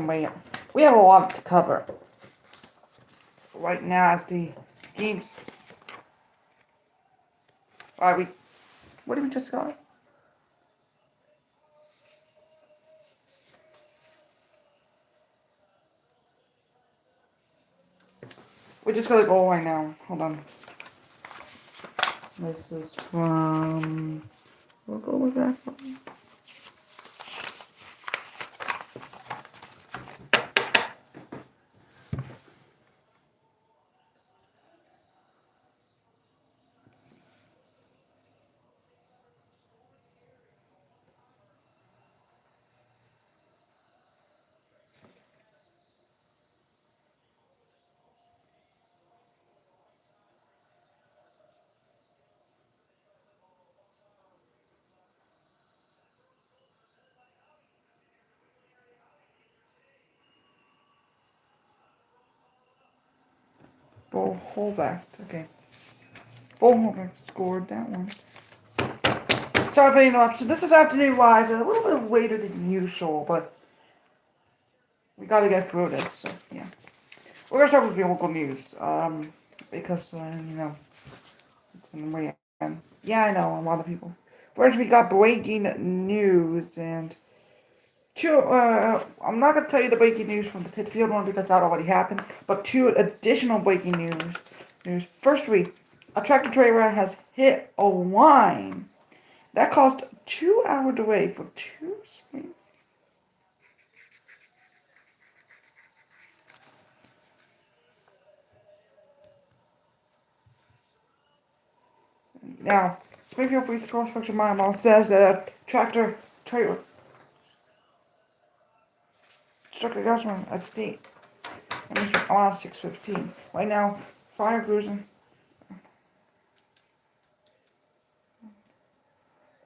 we have a lot to cover right now as the games. Alright, what did we just got? We just gotta go right now. Hold on. This is from. We'll go with that. Bo Holbach. Okay. Bo Holbach scored that one. Sorry for the interruption. This is Afternoon Live. A little bit later than usual, but we gotta get through this. So, yeah. We're gonna start with the local news. Because, it's been way. Yeah, I know, a lot of people. First, we got breaking news, and I'm not gonna tell you the breaking news from the Pittsfield one because that already happened, but two additional breaking news. First, a tractor trailer has hit a line that caused a 2-hour delay for 2 swings. Now, Springfield Police Cross Spectrum Mile says that a tractor trailer struck a customer at State. And this was around 6:15. Right now, fire crews and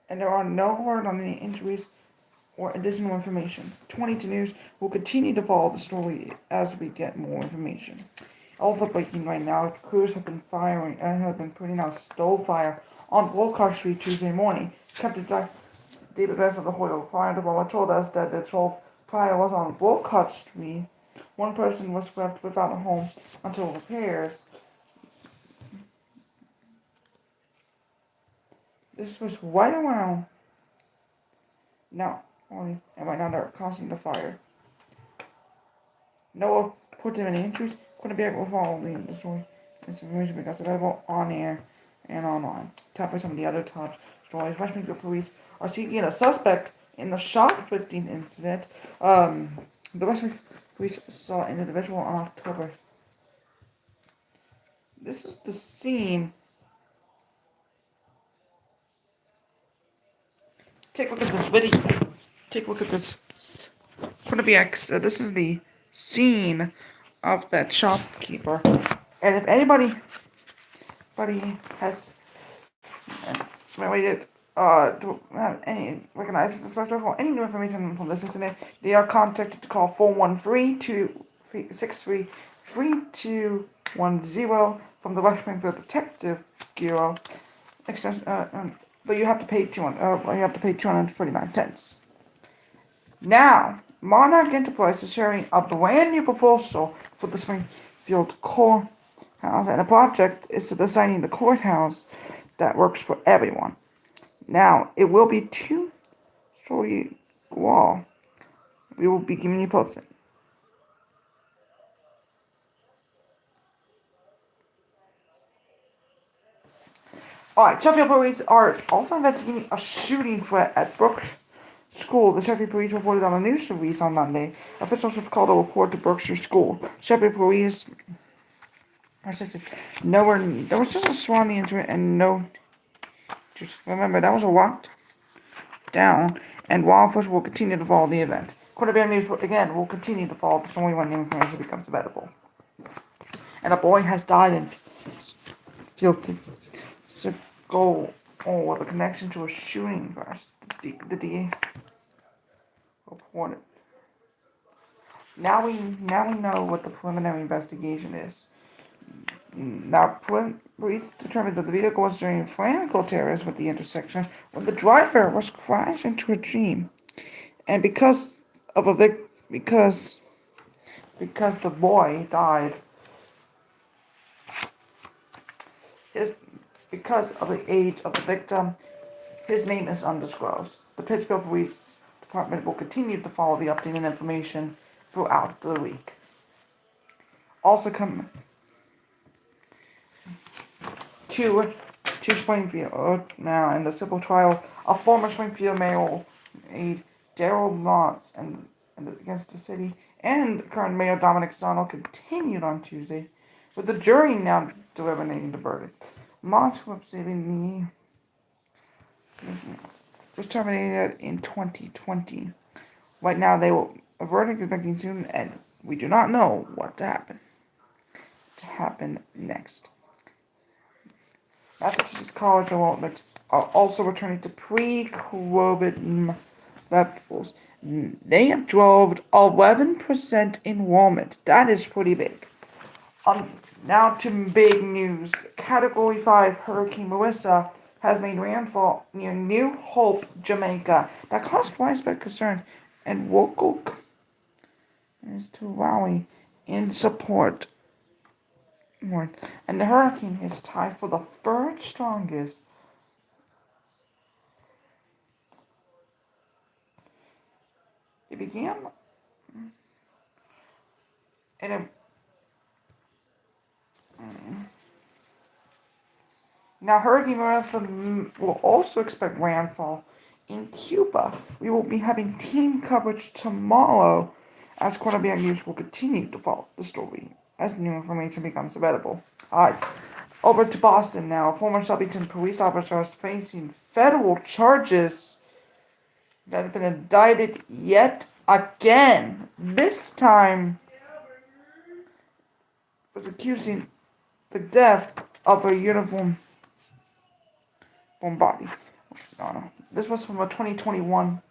there are no word on any injuries or additional information. 22 News will continue to follow the story as we get more information. Also breaking right now, crews have been putting out stove fire on Wolcott Street Tuesday morning. Captain David West of the Hoyle Fire Department told us that the fire was on Wolcott Street. One person was left without a home until repairs. This was right around now, and right now they're causing the fire. No reports of any injuries. Couldn't be able to follow the story. This information because available on air and online. Time for some of the other top stories. West Springfield police are seeking a suspect in the shoplifting incident. The West Springfield police saw an individual on October. This is the scene. Take a look at this video. Take a look at this. This is the scene of that shopkeeper. And if anybody has related any recognizes the suspect or any new information from this incident, they are contacted to call 413-263-3210 from the West Springfield Detective Bureau. But you have to pay $249. Now, Monarch Enterprise is sharing a brand new proposal for the Springfield courthouse, and the project is designing the courthouse that works for everyone. Now, it will be 2-story wall. We will be giving you posted. Alright, Sheffield police are also investigating a shooting threat at Brooks School. The Sheffield police reported on a news release on Monday. Officials have called a report to Berkshire School. Sheffield police. There was just a surrounding incident and no. Just remember, that was a locked down, and law enforcement will continue to follow the event. Quarterback News, again, will continue to follow the story when the information becomes available. And a boy has died in Field Goal with a connection to a shooting crash. The DA reported. Now we know what the preliminary investigation is. Now, police determined that the vehicle was during Franco Terrace with the intersection when the driver was crashed into a tree, and because because the boy died. Because of the age of the victim, his name is undisclosed. The Pittsfield Police Department will continue to follow the updated information throughout the week. Also come to Springfield now in the civil trial of former Springfield Mayor aide Daryl Moss and against the city and current Mayor Dominic Sonel continued on Tuesday, with the jury now deliberating the verdict. Moss, who was terminated in 2020. Right now, a verdict is making soon, and we do not know what to happen next. Massachusetts college enrollments are also returning to pre-COVID levels. They have dropped 11% enrollment. That is pretty big. Now to big news. Category 5 Hurricane Melissa has made landfall near New Hope, Jamaica. That caused widespread concern and local is to rally in support. And the hurricane is tied for the third strongest. It began in a Now, Hurricane Melissa will also expect landfall in Cuba. We will be having team coverage tomorrow as Columbia News will continue to follow the story as new information becomes available. Alright, over to Boston now. Former Southington police officer is facing federal charges that have been indicted yet again. This time was accusing the death of a uniform body. This was from a 2021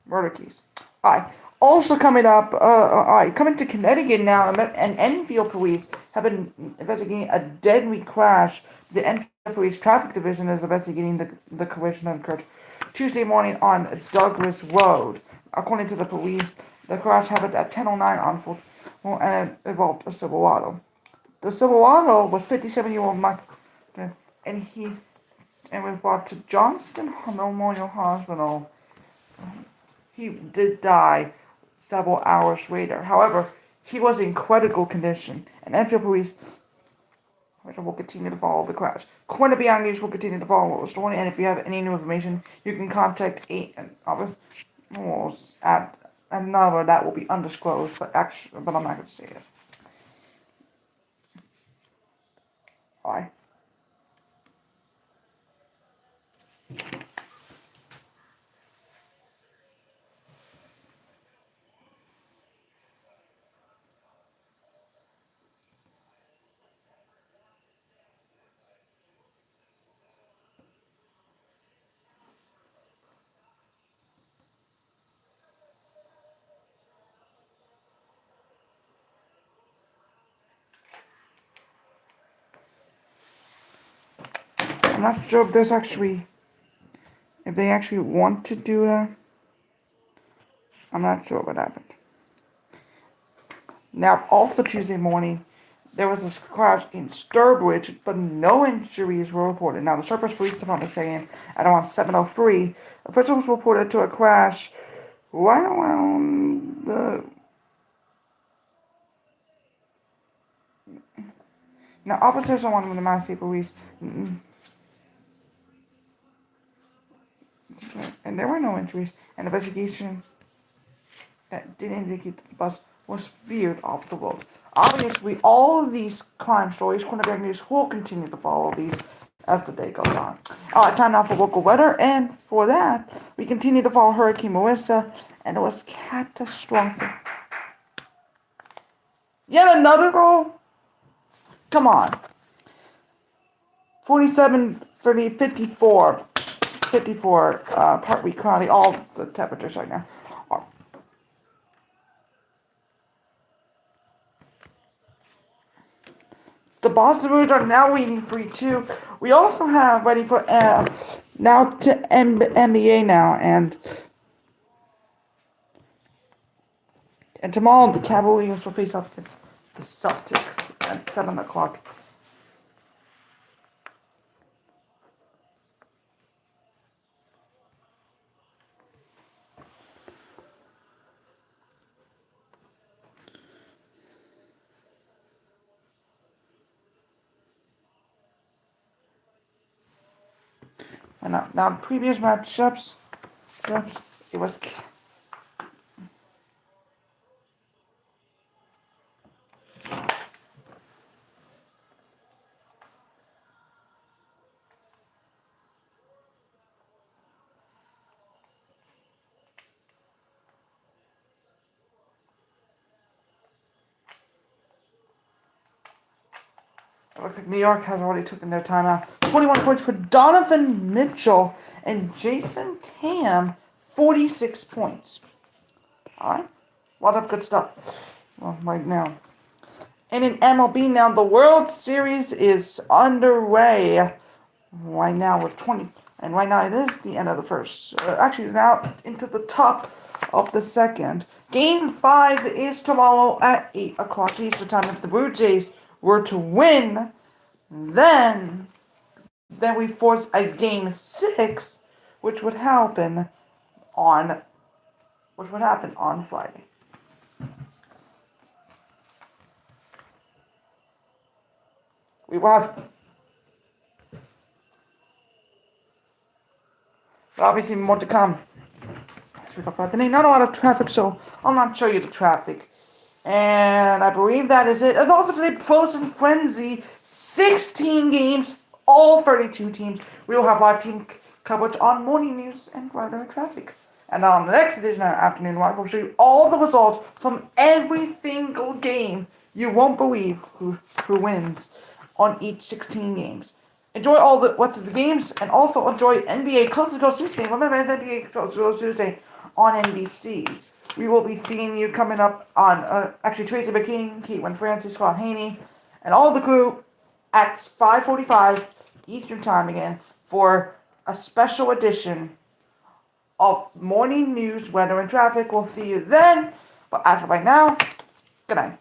murder case. Alright. Also coming up, coming to Connecticut now, and Enfield police have been investigating a deadly crash. The Enfield Police Traffic Division is investigating the collision that occurred Tuesday morning on Douglas Road. According to the police, the crash happened at 10:09 on 4, and it involved a Silverado. The Silverado was 57-year-old Mike, and was brought to Johnston Memorial Hospital. He did die several hours later. However, he was in critical condition, and Enfield Police will continue to follow the crash. Quinnipiac News will continue to follow the story, and if you have any new information, you can contact officers at a number that will be undisclosed, but I'm not going to say it. Bye. I'm not sure if they actually want to do that. I'm not sure what happened. Now, also Tuesday morning, there was a crash in Sturbridge, but no injuries were reported. Now, the Sturbridge Police Department is saying at around 7:03, officials reported to a crash right around the. Now, officers are one of the Mass State Police. And there were no injuries. An investigation that did indicate that the bus was veered off the road. Obviously, all of these crime stories, Quinnipiac News will continue to follow these as the day goes on. Time now for local weather, and for that, we continue to follow Hurricane Melissa, and it was catastrophic. Yet another goal? Come on. 47, 30, 54, Partwee County, all the temperatures right now. The Boston Bruins are now leading 3-2. We also have ready for now to NBA now, and And tomorrow, the Cavaliers will face off against the Celtics at 7 o'clock. And now previous matchups, it was. It looks like New York has already taken their timeout. 21 points for Donovan Mitchell and Jason Tatum, 46 points. Alright, a lot of good stuff right now. And in MLB now, the World Series is underway right now with 20. And right now it is the end of the first. Actually, now into the top of the second. Game 5 is tomorrow at 8 o'clock Eastern Time. If the Blue Jays were to win, then we force a Game 6, which would happen on Friday. We will have obviously more to come. Not a lot of traffic, so I'll not show you the traffic. And I believe that is it. As also today, Frozen Frenzy, 16 games, all 32 teams. We will have live team coverage on morning news and rider traffic. And on the next edition of Afternoon Live, we'll show you all the results from every single game. You won't believe who wins on each 16 games. Enjoy all the rest of the games, and also enjoy NBA Coast to Coast Tuesday. Remember, it's NBA Coast to Coast Tuesday on NBC. We will be seeing you coming up on, Tracy McKean, Caitlin Francis, Scott Haney, and all the crew at 5:45 Eastern Time again for a special edition of Morning News, Weather, and Traffic. We'll see you then, but as of right now, good night.